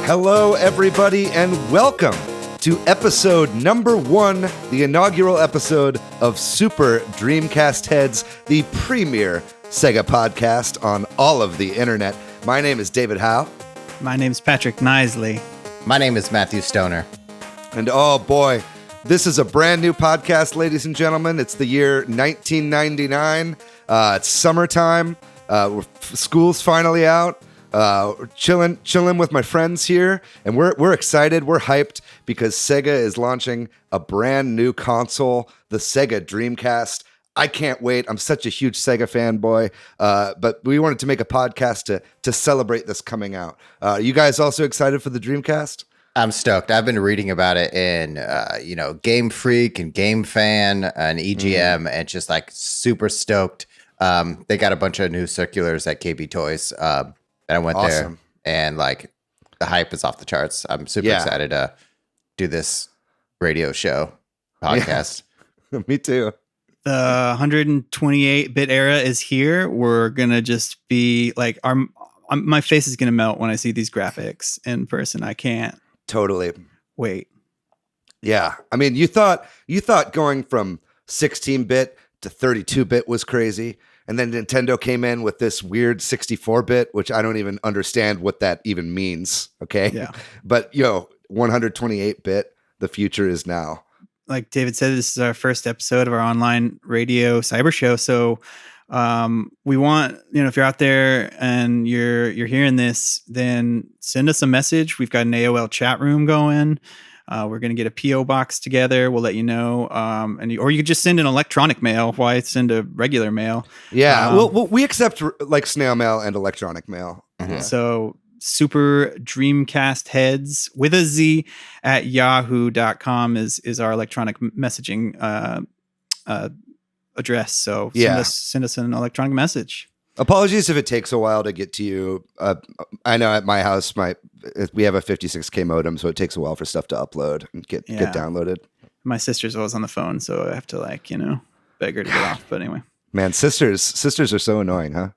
Hello, everybody, and welcome to episode number 1, the inaugural episode of Super Dreamcast Headz, the premier Sega podcast on all of the internet. My name is David Howe. My name is Patrick Nisley. My name is Matthew Stoner. And oh boy, this is a brand new podcast, ladies and gentlemen. It's the year 1999. It's summertime. School's finally out. We're chilling with my friends here, and we're excited. We're hyped because Sega is launching a brand new console, the Sega Dreamcast. I can't wait. I'm such a huge Sega fanboy, but we wanted to make a podcast to celebrate this coming out. You guys also excited for the Dreamcast? I'm stoked. I've been reading about it in, Game Freak and Game Fan and EGM, and just like super stoked. They got a bunch of new circulars at KB Toys. And I went there, and like the hype is off the charts. I'm super excited to do this radio show podcast. Yeah. Me too. The 128-bit era is here. We're gonna just be like, my face is gonna melt when I see these graphics in person. I can't totally wait. Yeah, I mean, you thought going from 16-bit to 32-bit was crazy. And then Nintendo came in with this weird 64-bit, which I don't even understand what that even means. Okay. Yeah. But 128-bit, the future is now. Like David said, this is our first episode of our online radio cyber show. So we want, if you're out there and you're hearing this, then send us a message. We've got an AOL chat room going. We're going to get a P.O. box together. We'll let you know. Or you could just send an electronic mail. Why send a regular mail? Yeah. Well, we accept like snail mail and electronic mail. Mm-hmm. So Super Dreamcast Headz with a Z at yahoo.com is our electronic messaging address. So send us an electronic message. Apologies if it takes a while to get to you. I know at my house, we have a 56K modem, so it takes a while for stuff to upload and get downloaded. My sister's always on the phone, so I have to beg her to get off. But anyway, man, sisters are so annoying, huh?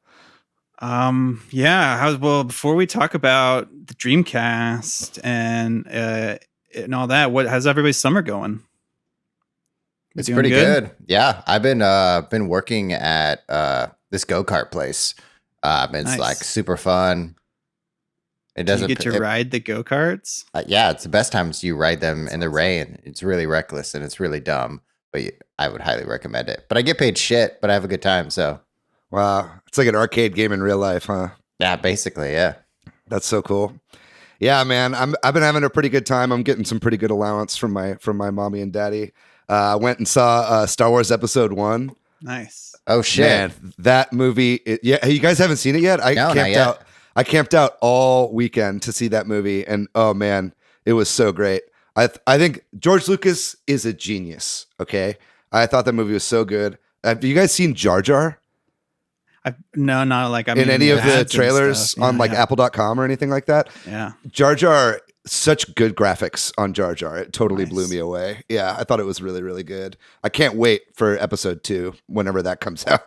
Before we talk about the Dreamcast and all that, how's everybody's summer going? It's pretty good. Yeah, I've been working at this go-kart place. It's like super fun. It doesn't. You get to ride the go-karts? Yeah, it's the best times you ride them in the rain. It's really reckless and it's really dumb, but I would highly recommend it. But I get paid shit, but I have a good time. So, wow, it's like an arcade game in real life, huh? Yeah, basically, yeah. That's so cool. Yeah, man, I've been having a pretty good time. I'm getting some pretty good allowance from my mommy and daddy. I went and saw Star Wars Episode 1. Nice. Oh shit, man, that movie! You guys haven't seen it yet? I camped out all weekend to see that movie, and oh man, it was so great. I think George Lucas is a genius. Okay, I thought that movie was so good. Have you guys seen Jar Jar? No, not like in any of the trailers on Apple.com or anything like that. Yeah, Jar Jar. Such good graphics on Jar Jar. It totally blew me away. Yeah, I thought it was really, really good. I can't wait for episode 2, whenever that comes out.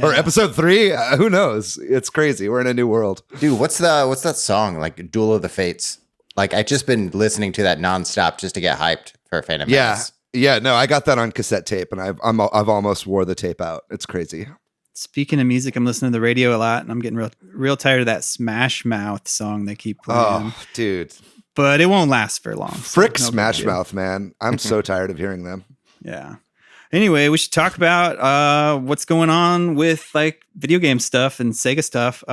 Or episode 3. Who knows? It's crazy. We're in a new world. Dude, what's that song? Like Duel of the Fates. Like I just been listening to that nonstop just to get hyped for Phantom Menace. Yeah. No, I got that on cassette tape, and I've almost wore the tape out. It's crazy. Speaking of music, I'm listening to the radio a lot, and I'm getting real tired of that Smash Mouth song they keep playing. Oh, dude. But it won't last for long. Frick Smash Mouth, man. I'm so tired of hearing them. Yeah. Anyway, we should talk about what's going on with like video game stuff and Sega stuff.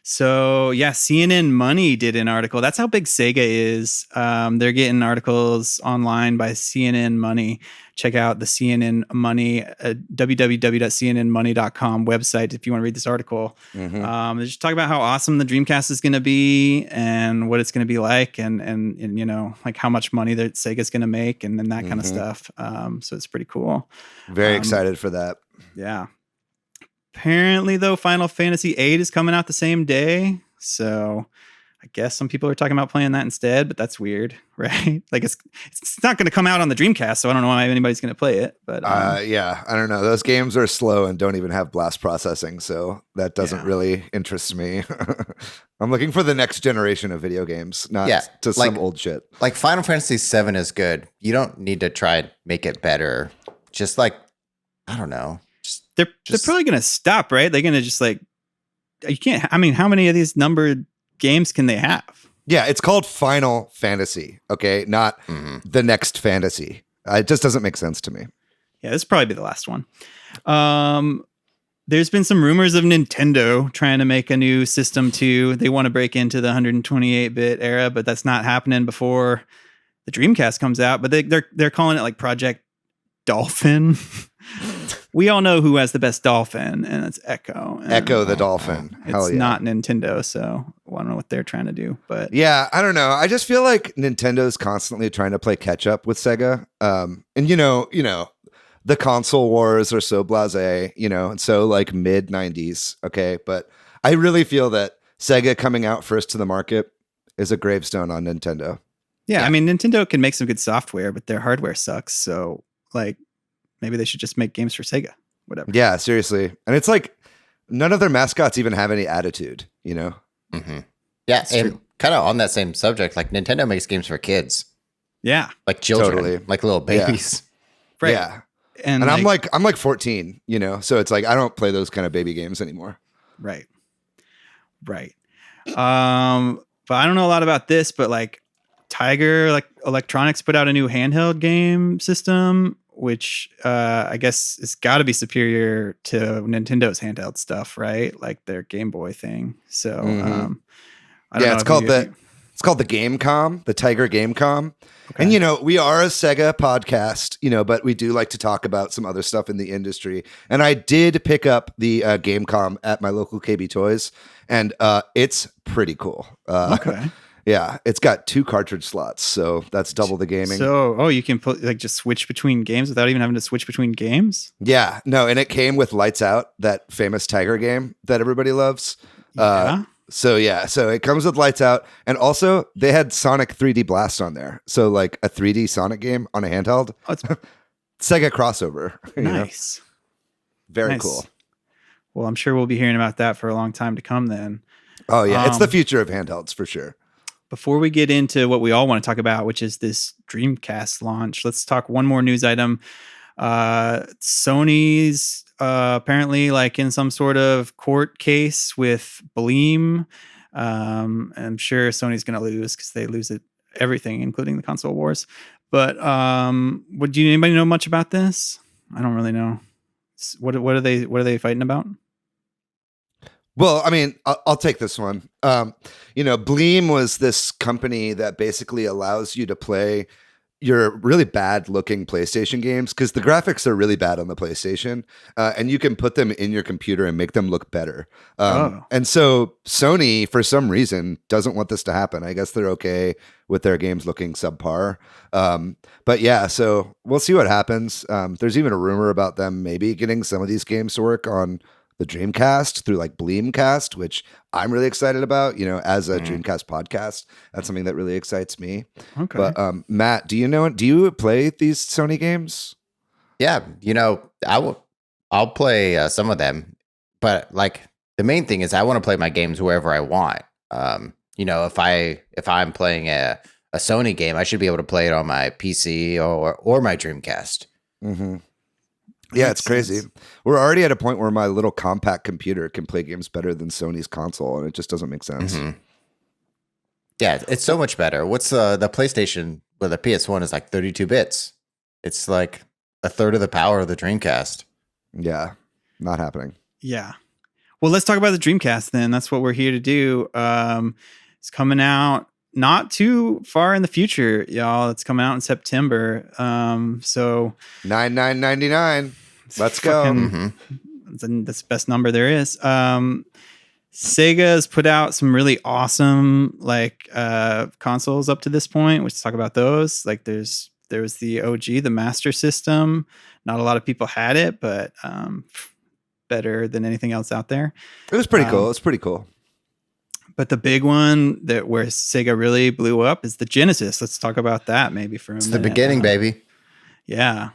So yeah, CNN Money did an article. That's how big Sega is. They're getting articles online by CNN Money. Check out the CNN Money, www.cnnmoney.com website if you want to read this article. Mm-hmm. They just talk about how awesome the Dreamcast is going to be and what it's going to be like, and like how much money that Sega's going to make, and that kind of stuff. So it's pretty cool. Very excited for that. Yeah. Apparently, though, Final Fantasy VIII is coming out the same day. So I guess some people are talking about playing that instead, but that's weird, right? Like it's not going to come out on the Dreamcast, so I don't know why anybody's going to play it. But yeah, I don't know. Those games are slow and don't even have blast processing, so that doesn't really interest me. I'm looking for the next generation of video games, not to some old shit. Like Final Fantasy VII is good. You don't need to try and make it better. Just like, I don't know. They're probably going to stop, right? They're going to just like, you can't. I mean, how many of these numbered games can they have? Yeah, it's called Final Fantasy, okay? Not the next fantasy. It just doesn't make sense to me. Yeah, this will probably be the last one. There's been some rumors of Nintendo trying to make a new system too. They want to break into the 128-bit era, but that's not happening before the Dreamcast comes out. But they're calling it like Project Dolphin. We all know who has the best dolphin, and it's Echo. And Echo the Dolphin. It's not Nintendo, so I don't know what they're trying to do. But yeah, I don't know. I just feel like Nintendo's constantly trying to play catch up with Sega. And you know, the console wars are so blasé, and so like mid 90s. Okay, but I really feel that Sega coming out first to the market is a gravestone on Nintendo. Yeah, I mean, Nintendo can make some good software, but their hardware sucks. So like, maybe they should just make games for Sega, whatever. Yeah, seriously. And it's like none of their mascots even have any attitude, Mm-hmm. Yeah, and kind of on that same subject, like Nintendo makes games for kids. Yeah. Like children, like little babies. Yeah. Right. Yeah. And I'm like 14, so it's like I don't play those kind of baby games anymore. Right. But I don't know a lot about this, but like Tiger Electronics put out a new handheld game system, which I guess it's got to be superior to Nintendo's handheld stuff, right? Like their Game Boy thing. So I don't know. It's called the Gamecom, the Tiger Gamecom. Okay. And, we are a Sega podcast, but we do like to talk about some other stuff in the industry. And I did pick up the Gamecom at my local KB Toys, and it's pretty cool. Okay. Yeah, it's got 2 cartridge slots, so that's double the gaming. So, you can just switch between games without even having to switch between games? Yeah, no, and it came with Lights Out, that famous Tiger game that everybody loves. Yeah. So it comes with Lights Out, and also they had Sonic 3D Blast on there. So like a 3D Sonic game on a handheld. Oh, it's Sega crossover. Nice. Very cool. Well, I'm sure we'll be hearing about that for a long time to come then. Oh yeah, it's the future of handhelds for sure. Before we get into what we all want to talk about, which is this Dreamcast launch, let's talk one more news item. Sony's apparently like in some sort of court case with Bleem. I'm sure Sony's going to lose because they lose everything, including the console wars. But anybody know much about this? I don't really know. What are they fighting about? Well, I mean, I'll take this one. Bleem was this company that basically allows you to play your really bad looking PlayStation games because the graphics are really bad on the PlayStation, and you can put them in your computer and make them look better. And so Sony, for some reason, doesn't want this to happen. I guess they're okay with their games looking subpar. But yeah, so we'll see what happens. There's even a rumor about them maybe getting some of these games to work on the Dreamcast through like Bleemcast, which I'm really excited about, as a Dreamcast podcast. That's something that really excites me. Okay. But Matt, do you play these Sony games? Yeah, I'll play some of them, but like the main thing is I want to play my games wherever I want. If I'm playing a Sony game, I should be able to play it on my PC or my Dreamcast. Mm-hmm. Yeah, it's crazy. We're already at a point where my little compact computer can play games better than Sony's console, and it just doesn't make sense. Mm-hmm. Yeah, it's so much better. What's the PlayStation, the PS1 is like 32 bits. It's like a third of the power of the Dreamcast. Yeah, not happening. Yeah. Well, let's talk about the Dreamcast then. That's what we're here to do. It's coming out not too far in the future, y'all. It's coming out in September. So $99.99. Let's go. That's the best number there is. Sega's put out some really awesome consoles up to this point. Let's talk about those. Like there was the OG, the Master System. Not a lot of people had it, but better than anything else out there. It was pretty cool. It's pretty cool. But the big one where Sega really blew up is the Genesis. Let's talk about that maybe for a minute. It's the beginning, baby. Yeah.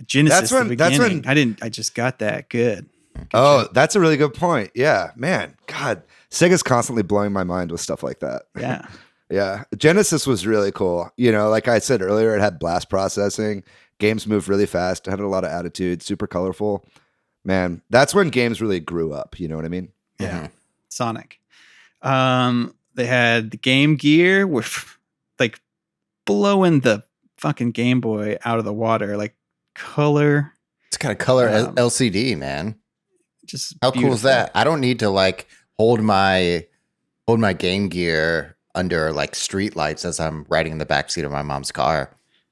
Genesis, That's when I just got that. Good. That's a really good point. Yeah, man. God, Sega's constantly blowing my mind with stuff like that. Yeah. Yeah. Genesis was really cool. You know, like I said earlier, it had blast processing. Games moved really fast. It had a lot of attitude, super colorful. Man, that's when games really grew up. You know what I mean? Yeah. Mhm. Sonic. They had the Game Gear with like blowing the fucking Game Boy out of the water, like color. It's kind of color LCD, man. Just How cool is beautiful. that? I don't need to like hold my Game Gear under like street lights as I'm riding in the backseat of my mom's car,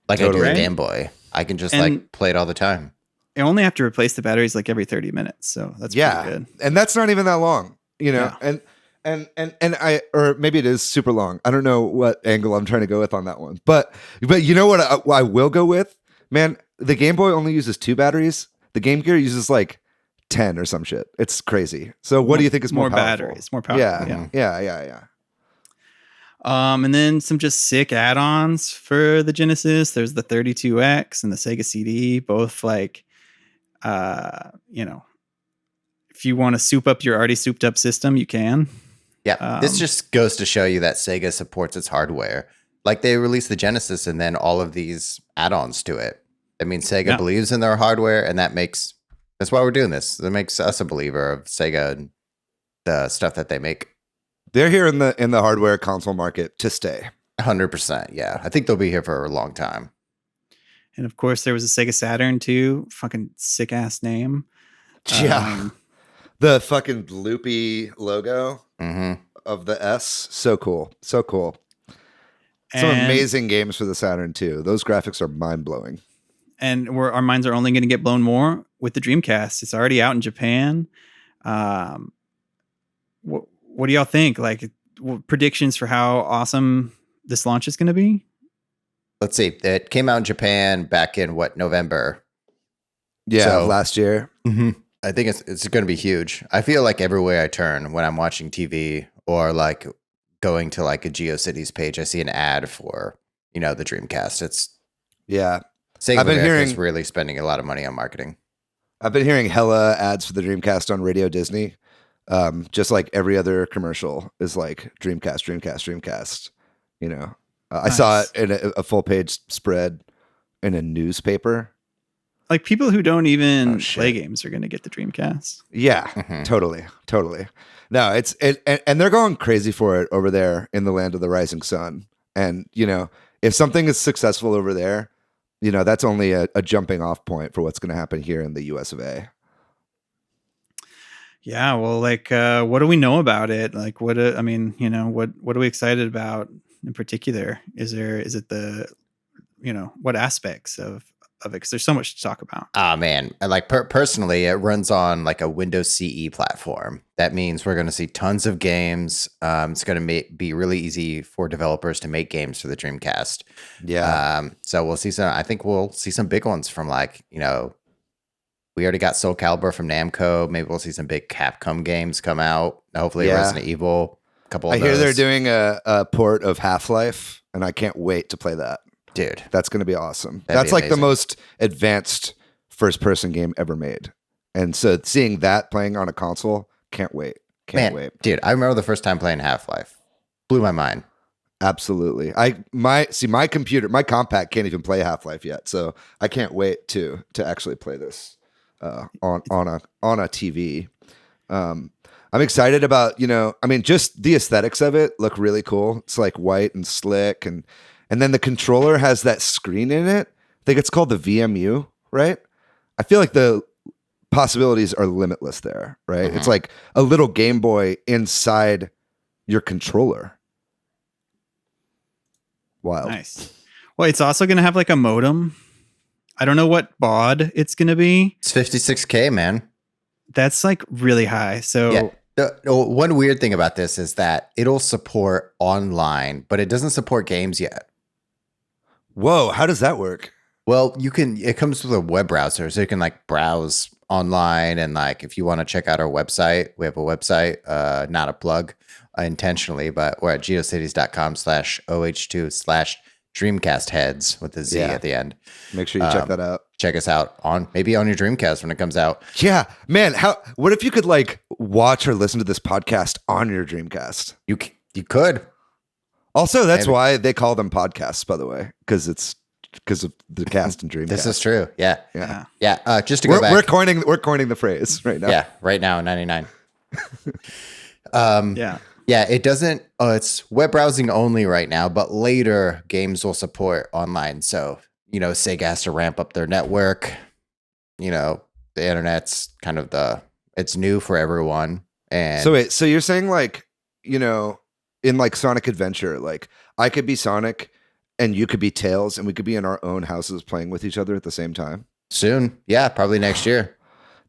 like I do Totally. a Game Boy. I can just And- like play it all the time. You only have to replace the batteries like every 30 minutes, so that's pretty good. And that's not even that long, you know. And I, or maybe it is super long. I don't know what angle I'm trying to go with on that one, but you know what I will go with, man. The Game Boy only uses 2 batteries. The Game Gear uses like 10 or some shit. It's crazy. So what do you think is more powerful? batteries, more powerful? Yeah. And then some just sick add-ons for the Genesis. There's the 32X and the Sega CD, both like, you know, if you want to soup up your already souped up system, you can. Yeah, this just goes to show you that Sega supports its hardware. Like they released the Genesis and then all of these add-ons to it. I mean, Sega believes in their hardware, and that's why we're doing this. That makes us a believer of Sega and the stuff that they make. They're here in the hardware console market to stay. 100%. Yeah, I think they'll be here for a long time. And of course, there was a Sega Saturn too. Fucking sick ass name. Yeah. The fucking loopy logo Mm-hmm. of the S. So cool. So cool. Some And- amazing games for the Saturn too. Those graphics are mind blowing. And our minds are only going to get blown more with the Dreamcast. It's already out in Japan. What do y'all think? Like predictions for how awesome this launch is going to be? Let's see. It came out in Japan back in November. Yeah, So- last year. Mm-hmm. I think it's going to be huge. I feel like everywhere I turn when I'm watching TV or like going to like a GeoCities page, I see an ad for, the Dreamcast. It's Yeah. Sega I've been America is hearing- really spending a lot of money on marketing. I've been hearing hella ads for the Dreamcast on Radio Disney. Just like every other commercial is like Dreamcast. You know, I saw it in a full page spread in a newspaper. Like people who don't even Oh, shit. play games are going to get the Dreamcast. Yeah, Mhm. totally. No, and they're going crazy for it over there in the land of the rising sun. And if something is successful over there, that's only a jumping off point for what's going to happen here in the US of A. Yeah, well, like, what do we know about it? Like, what are we excited about in particular? Is it the, what aspects of it? Because there's so much to talk about. Ah, man. Like personally, it runs on like a Windows CE platform. That means we're going to see tons of games. It's going to be really easy for developers to make games for the Dreamcast. Yeah. So we'll see I think we'll see some big ones from like, we already got Soul Calibur from Namco. Maybe we'll see some big Capcom games come out. Hopefully Yeah. Resident Evil. A couple of I hear those. they're doing a port of Half-Life, and I can't wait to play that. Dude. That's going to be awesome. That'd That's be like the amazing. most advanced first-person game ever made. And so seeing that playing on a console, can't wait. Can't wait. Dude, I remember the first time playing Half-Life. Blew my mind. Absolutely. My computer, my compact can't even play Half-Life yet, so I can't wait to actually play this on a TV. I'm excited about, just the aesthetics of it look really cool. It's like white and slick, and then the controller has that screen in it. I think it's called the VMU, right? I feel like the possibilities are limitless there, right? Mhm. It's like a little Game Boy inside your controller. Wild. Nice. Well, it's also going to have like a modem. I don't know what baud it's going to be. It's 56K, man. That's like really high. So Yeah. One weird thing about this is that it'll support online, but it doesn't support games yet. Whoa, how does that work? Well, it comes with a web browser, so you can like browse online, and like if you want to check out our website, we have a website, not a plug. intentionally, but we're at geocities.com/oh2/Dreamcast Headz with a Z at the end. Make sure you check that out. Check us out on your Dreamcast when it comes out. Yeah, man. What if you could like watch or listen to this podcast on your Dreamcast? You could. Also, that's why they call them podcasts, by the way, because of the cast and Dreamcast. This is true. Yeah. Just to go back, we're coining the phrase right now. Yeah, right now in '99. Yeah. It doesn't. It's web browsing only right now, but later games will support online. So Sega has to ramp up their network. The internet's kind of it's new for everyone. And so you're saying like in like Sonic Adventure, like I could be Sonic and you could be Tails, and we could be in our own houses playing with each other at the same time soon. Yeah, probably next year.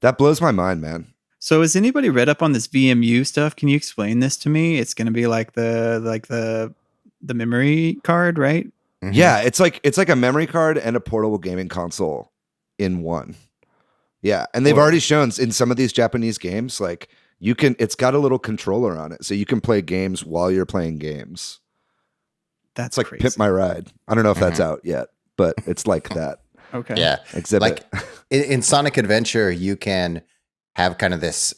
That blows my mind, man. So has anybody read up on this VMU stuff? Can you explain this to me? It's going to be like the memory card, right? Mm-hmm. Yeah, it's like a memory card and a portable gaming console in one. Yeah, and they've already shown in some of these Japanese games, like it's got a little controller on it, so you can play games while you're playing games. That's like crazy. Pimp My Ride. I don't know if that's out yet, but it's like that. Okay. Yeah. Exhibit. Like in Sonic Adventure, you can have kind of this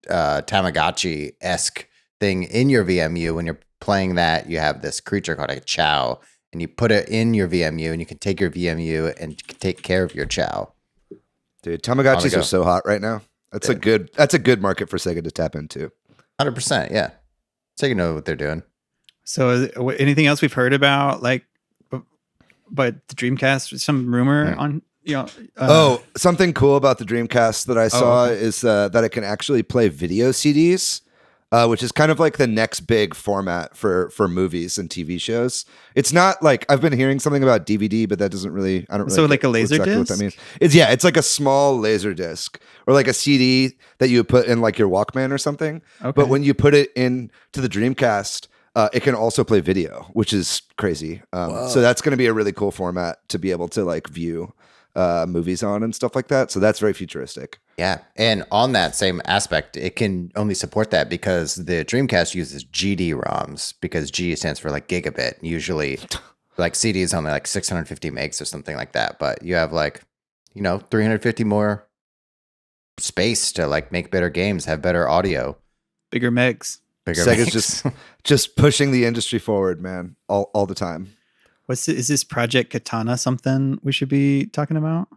Tamagotchi-esque thing in your VMU. When you're playing that, you have this creature called a Chow, and you put it in your VMU, and you can take your VMU and take care of your Chow. Dude, Tamagotchis are so hot right now. That's a good market for Sega to tap into. 100%, yeah. Sega know what they're doing. So anything else we've heard about, like, but the Dreamcast, some rumor on, something cool about the Dreamcast that I saw is that it can actually play video CDs, which is kind of like the next big format for movies and TV shows. It's not like I've been hearing something about DVD, but that doesn't really. I don't really. So like a laser exactly disc. What that means. It's like a small laser disc or like a CD that you put in like your Walkman or something. Okay. But when you put it into the Dreamcast, it can also play video, which is crazy. So that's going to be a really cool format to be able to like view movies on and stuff like that. So that's very futuristic. Yeah. And on that same aspect, it can only support that because the Dreamcast uses GD-ROMs, because G stands for like gigabit. Usually like CDs only like 650 megs or something like that. But you have like, 350 more space to like make better games, have better audio. Bigger megs. Sega's just pushing the industry forward, man, all the time. Is this Project Katana something we should be talking about?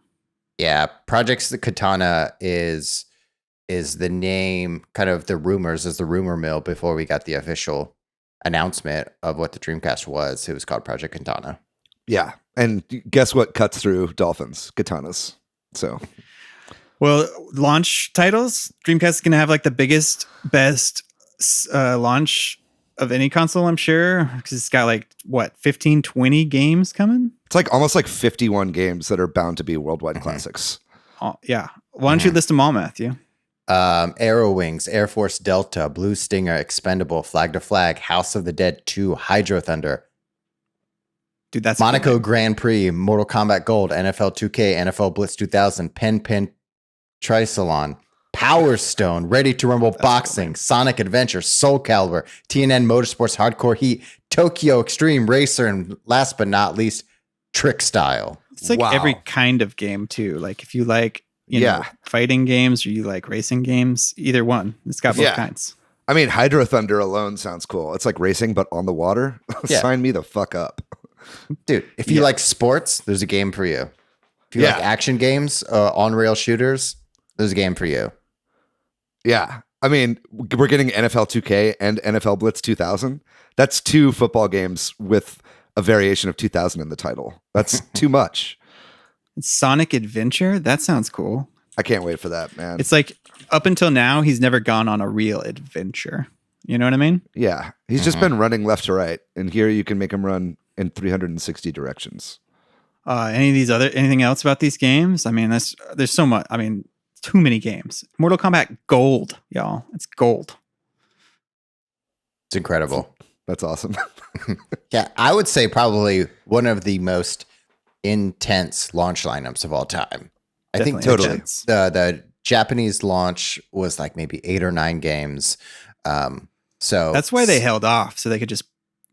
Yeah, Project Katana is the name, kind of the rumors, is the rumor mill before we got the official announcement of what the Dreamcast was. It was called Project Katana. Yeah, and guess what cuts through dolphins? Katanas. So, well, launch titles. Dreamcast is going to have like the biggest, best launch of any console, I'm sure, because it's got like 15, 20 games coming. It's like almost like 51 games that are bound to be worldwide classics. Yeah. Why don't you list them all, Matthew? Arrow Wings, Air Force Delta, Blue Stinger, Expendable, Flag to Flag, House of the Dead 2, Hydro Thunder. Dude, that's Monaco Grand Prix, Mortal Kombat Gold, NFL 2K, NFL Blitz 2000, Pen Triathlon, Power Stone, Ready to Rumble Boxing, Sonic Adventure, Soul Calibur, TNN Motorsports Hardcore Heat, Tokyo Extreme Racer, and last but not least, Trick Style. It's like every kind of game too. Like if you like, fighting games or you like racing games, either one. It's got both kinds. I mean, Hydro Thunder alone sounds cool. It's like racing, but on the water. Sign me the fuck up. Dude, if you like sports, there's a game for you. If you like action games, on-rail shooters, there's a game for you. Yeah. I mean, we're getting NFL 2K and NFL Blitz 2000. That's 2 football games with a variation of 2000 in the title. That's too much. Sonic Adventure? That sounds cool. I can't wait for that, man. It's like up until now, he's never gone on a real adventure. You know what I mean? Yeah. He's just been running left to right. And here you can make him run in 360 directions. Anything else about these games? I mean, there's so much. I mean, too many games. Mortal Kombat Gold, y'all. It's gold. It's incredible. That's awesome. Yeah, I would say probably one of the most intense launch lineups of all time. I think totally. The Japanese launch was like maybe 8 or 9 games. So That's why they held off, so they could just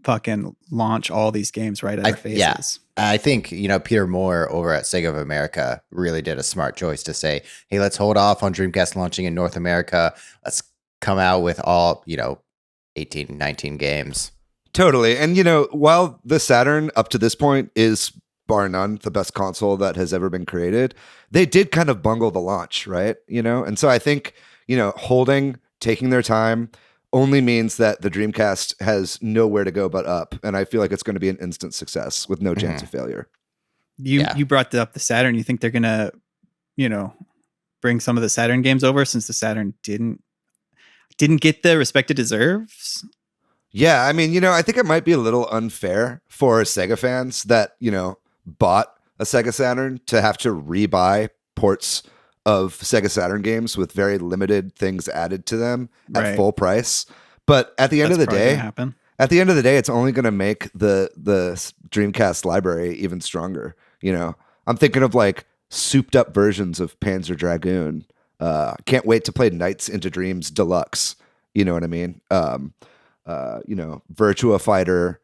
fucking launch all these games right at our faces. Yeah. I think, Peter Moore over at Sega of America really did a smart choice to say, hey, let's hold off on Dreamcast launching in North America. Let's come out with all, 18, 19 games. Totally. And, while the Saturn up to this point is bar none the best console that has ever been created, they did kind of bungle the launch, right? And so I think, taking their time only means that the Dreamcast has nowhere to go but up. And I feel like it's going to be an instant success with no chance of failure. You brought up the Saturn. You think they're going to, bring some of the Saturn games over since the Saturn didn't get the respect it deserves? Yeah, I mean, I think it might be a little unfair for Sega fans that, bought a Sega Saturn to have to rebuy ports of Sega Saturn games with very limited things added to them at full price. But at the end of the day, it's only going to make the Dreamcast library even stronger. I'm thinking of like souped up versions of Panzer Dragoon. Can't wait to play Nights into Dreams Deluxe. You know what I mean? Virtua Fighter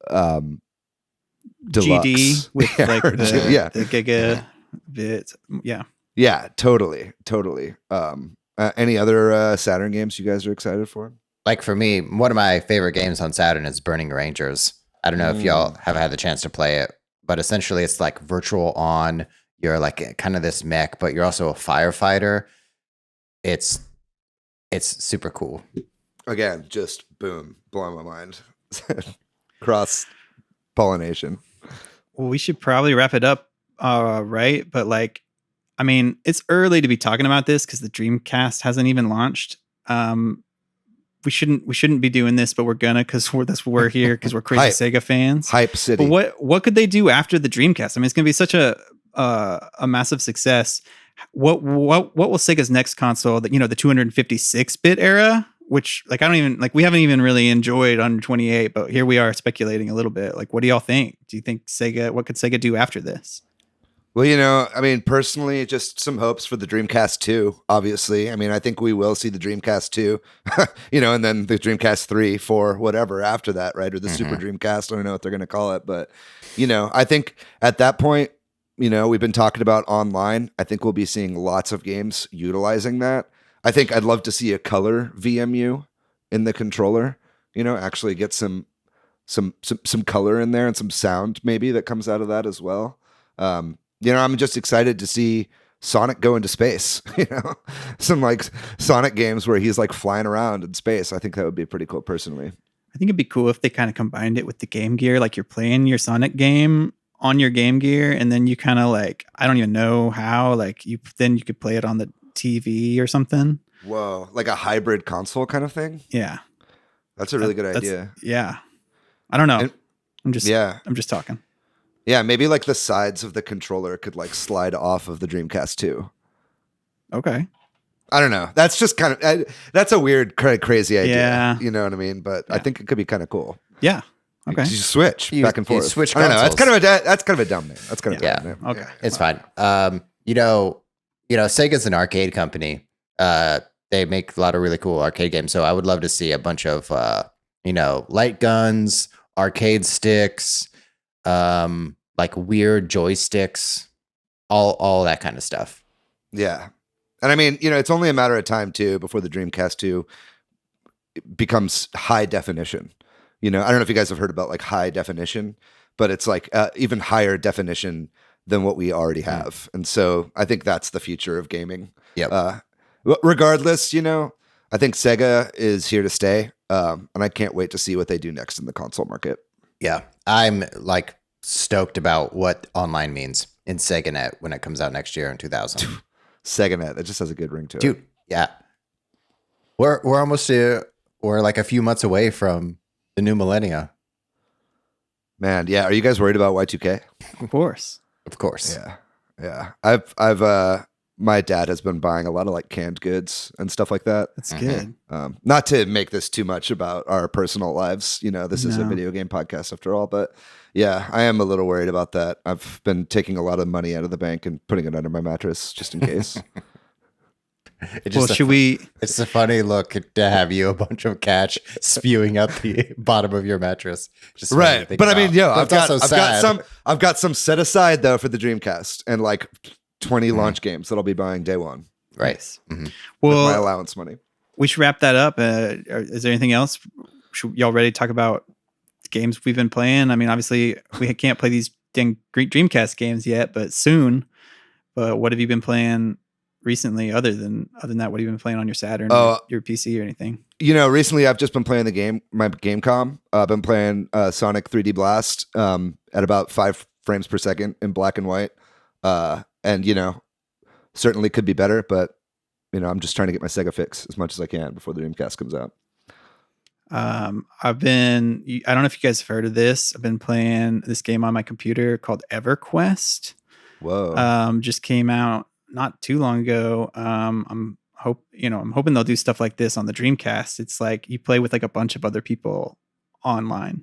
Deluxe. GD with like the gigabit. Yeah. Yeah, totally. Any other Saturn games you guys are excited for? Like for me, one of my favorite games on Saturn is Burning Rangers. I don't know if y'all have had the chance to play it, but essentially it's like virtual on. You're like kind of this mech, but you're also a firefighter. It's super cool. Again, just boom, blowing my mind. Cross pollination. Well, we should probably wrap it up, right? But it's early to be talking about this because the Dreamcast hasn't even launched. We shouldn't be doing this, but we're gonna because we're here because we're crazy Sega fans. Hype city. But what could they do after the Dreamcast? I mean, it's gonna be such a massive success. What will Sega's next console? That the 256-bit era, which I don't even we haven't even really enjoyed on 28, but here we are speculating a little bit. What do y'all think? Do you think what could Sega do after this? Well, I mean, personally, just some hopes for the Dreamcast 2, obviously. I mean, I think we will see the Dreamcast 2, and then the Dreamcast 3, 4, whatever after that, right? Or the Super Dreamcast. I don't know what they're going to call it. But, I think at that point, we've been talking about online. I think we'll be seeing lots of games utilizing that. I think I'd love to see a color VMU in the controller, actually get some color in there and some sound maybe that comes out of that as well. I'm just excited to see Sonic go into space, some Sonic games where he's flying around in space. I think that would be pretty cool personally. I think it'd be cool if they kind of combined it with the Game Gear, you're playing your Sonic game on your Game Gear and then you kind of I don't even know how, you could play it on the TV or something. Whoa, like a hybrid console kind of thing? Yeah. That's a really good idea. Yeah. I don't know. And, I'm just talking. Yeah, maybe the sides of the controller could slide off of the Dreamcast 2. Okay. I don't know. That's just kind of that's a weird, crazy idea. Yeah. You know what I mean? But I think it could be kind of cool. Yeah. Okay. You switch back and forth. Switch I don't know. consoles. That's kind of a dumb name. That's kind of a dumb name. Okay. It's fine. Sega's an arcade company. They make a lot of really cool arcade games. So I would love to see a bunch of light guns, arcade sticks, weird joysticks, all that kind of stuff. Yeah. And I mean, it's only a matter of time too before the Dreamcast 2 becomes high definition. I don't know if you guys have heard about high definition, but it's even higher definition than what we already have. And so I think that's the future of gaming. Yeah. Regardless, I think Sega is here to stay. And I can't wait to see what they do next in the console market. Yeah. I'm stoked about what online means in SegaNet when it comes out next year in 2000. SegaNet, it just has a good ring to it. Dude, yeah. We're almost we're a few months away from the new millennia. Man, yeah. Are you guys worried about Y2K? Of course. Of course. Yeah. I've my dad has been buying a lot of canned goods and stuff like that. That's good. Not to make this too much about our personal lives. This is a video game podcast after all, but yeah, I am a little worried about that. I've been taking a lot of money out of the bank and putting it under my mattress just in case. Well, should we? It's a funny look to have you a bunch of cash spewing out the bottom of your mattress. Just Right, but I mean, But I've got some set aside though for the Dreamcast and like 20 launch games that I'll be buying day one. Right. With my Well, allowance money. we should wrap that up. Is there anything else? Y'all ready to talk about games we've been playing? I mean, obviously we can't play these dang Dreamcast games yet, but soon. But what have you been playing recently? Other than that, what have you been playing on your Saturn, or your PC, or anything? You know, recently I've just been playing my Gamecom. I've been playing Sonic 3D Blast at about 5 frames per second in black and white. And you know, certainly could be better, but you know, I'm just trying to get my Sega fix as much as I can before the Dreamcast comes out. I don't know if you guys have heard of this. I've been playing this game on my computer called EverQuest. Whoa. Just came out not too long ago. I'm hoping they'll do stuff like this on the Dreamcast. It's like you play with like a bunch of other people online.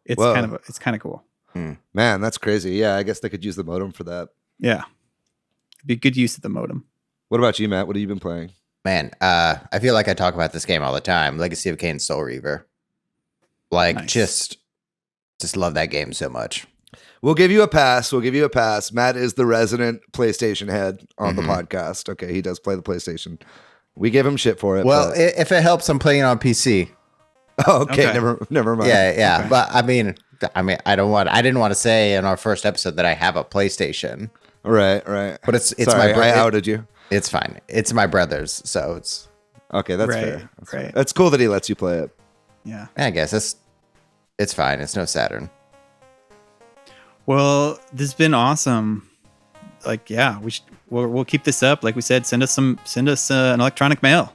It's Whoa. kind of cool. Man, that's crazy. Yeah, I guess they could use the modem for that. Yeah. It'd be good use of the modem. What about you, Matt? What have you been playing? Man, I feel like I talk about this game all the time. Legacy of Kain Soul Reaver. Like, Nice. just love that game so much. We'll give you a pass. Matt is the resident PlayStation head on the podcast. Okay, he does play the PlayStation. We give him shit for it. Well, but... if it helps, I'm playing on PC. Oh, okay. Okay. Never mind. Yeah. Okay. But I didn't want to say in our first episode that I have a PlayStation. Right. But it's Sorry, I outed you. It's fine. It's my brother's, so it's Okay, that's Right, fair. right. That's cool that he lets you play it. Yeah. I guess it's fine. It's no Saturn. Well, this has been awesome. Like, yeah, we'll keep this up. Like we said, send us an electronic mail.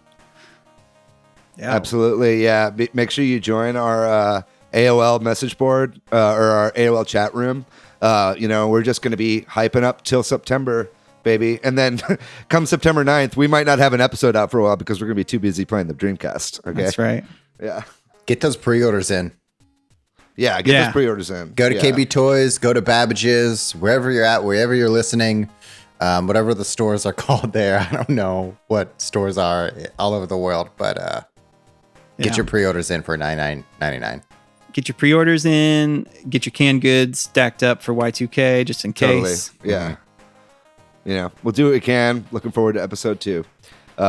Yeah. Absolutely. Yeah. Make sure you join our AOL message board or our AOL chat room. You know, we're just going to be hyping up till September, baby. And then come September 9th, we might not have an episode out for a while because we're going to be too busy playing the Dreamcast. Okay. That's right. Yeah. Get those pre-orders in. Yeah. Get those pre-orders in. Go to Yeah. KB Toys, go to Babbage's, wherever you're at, wherever you're listening, whatever the stores are called there. I don't know what stores are all over the world, but get your pre-orders in for $99.99. Get your pre-orders in. Get your canned goods stacked up for Y2K just in case. Totally. Yeah. You know, we'll do what we can. Looking forward to episode 2,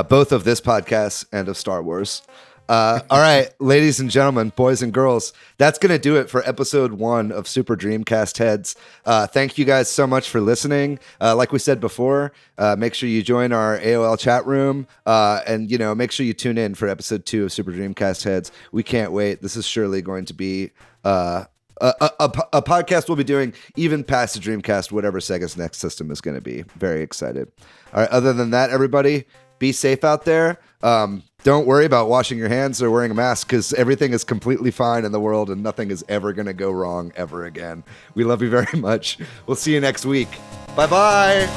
both of this podcast and of Star Wars. All right, ladies and gentlemen, boys and girls, that's going to do it for episode 1 of Super Dreamcast Heads. Thank you guys so much for listening. Like we said before, make sure you join our AOL chat room and, you know, make sure you tune in for episode 2 of Super Dreamcast Heads. We can't wait. This is surely going to be a podcast we'll be doing even past the Dreamcast, whatever Sega's next system is going to be. Very excited. All right, other than that, everybody, be safe out there. Don't worry about washing your hands or wearing a mask because everything is completely fine in the world and nothing is ever going to go wrong ever again. We love you very much. We'll see you next week. Bye-bye.